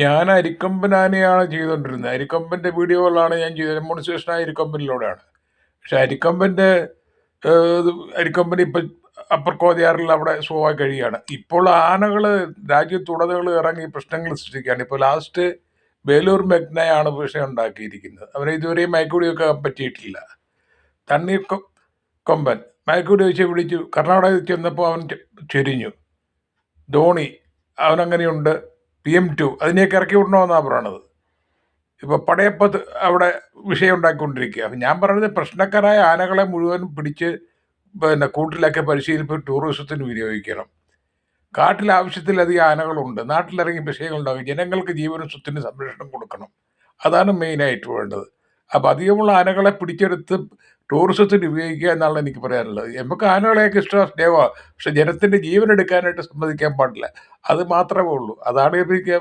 ഞാൻ അരിക്കൊമ്പൻ ആനയാണ് ചെയ്തുകൊണ്ടിരുന്നത്. അരിക്കൊമ്പൻ്റെ വീഡിയോകളാണ് ഞാൻ ചെയ്തത്. ഡെമോൺസ്ട്രേഷൻ അരിക്കൊമ്പനിലൂടെയാണ്. പക്ഷെ അരിക്കൊമ്പൻ്റെ ഇത് അരിക്കൊമ്പൻ ഇപ്പം അപ്പർ കോതിയാറിൽ അവിടെ സുഖമായി കഴിയുകയാണ്. ഇപ്പോൾ ആനകൾ രാജ്യത്തുടനീളം ഇറങ്ങി പ്രശ്നങ്ങൾ സൃഷ്ടിക്കുകയാണ്. ഇപ്പോൾ ലാസ്റ്റ് വേലൂർ മെഗ്നയാണ് വിഷയം ഉണ്ടാക്കിയിരിക്കുന്നത്. അവനെ ഇതുവരെയും മയക്കുവെടി വെക്കാൻ പറ്റിയിട്ടില്ല. തണ്ണീർ കൊമ്പൻ മയക്കുവെടി വെച്ച് പിടിച്ചു. കർണാടകയിൽ ചെന്നപ്പോൾ അവൻ ചെരിഞ്ഞു. ധോണി അവനങ്ങനെയുണ്ട്. PM2 അതിനെയൊക്കെ ഇറക്കി വിടണമെന്നാണ് പറയണത്. ഇപ്പോൾ പടയപ്പത്ത് അവിടെ വിഷയം ഉണ്ടാക്കിക്കൊണ്ടിരിക്കുക. അപ്പം ഞാൻ പറയുന്നത് പ്രശ്നക്കാരായ ആനകളെ മുഴുവൻ പിടിച്ച് കൂട്ടിലൊക്കെ പരിശീലിപ്പ് ടൂറിസത്തിന് വിനിയോഗിക്കണം. കാട്ടിൽ ആവശ്യത്തിലധികം ആനകളുണ്ട്. നാട്ടിലിറങ്ങി വിഷയങ്ങളുണ്ടാകും. ജനങ്ങൾക്ക് ജീവനും സ്വത്തിനും സംരക്ഷണം കൊടുക്കണം. അതാണ് മെയിനായിട്ട് വേണ്ടത്. അപ്പം അധികമുള്ള ആനകളെ പിടിച്ചെടുത്ത് ടൂറിസത്തിന് ഉപയോഗിക്കുക എന്നാണ് എനിക്ക് പറയാനുള്ളത്. നമുക്ക് ആനകളെയൊക്കെ ഇഷ്ടമാണ്, സ്നേഹമാണ്. പക്ഷെ ജനത്തിൻ്റെ ജീവൻ എടുക്കാനായിട്ട് സമ്മതിക്കാൻ പാടില്ല. അത് മാത്രമേ ഉള്ളൂ. അതാണ് എനിക്ക്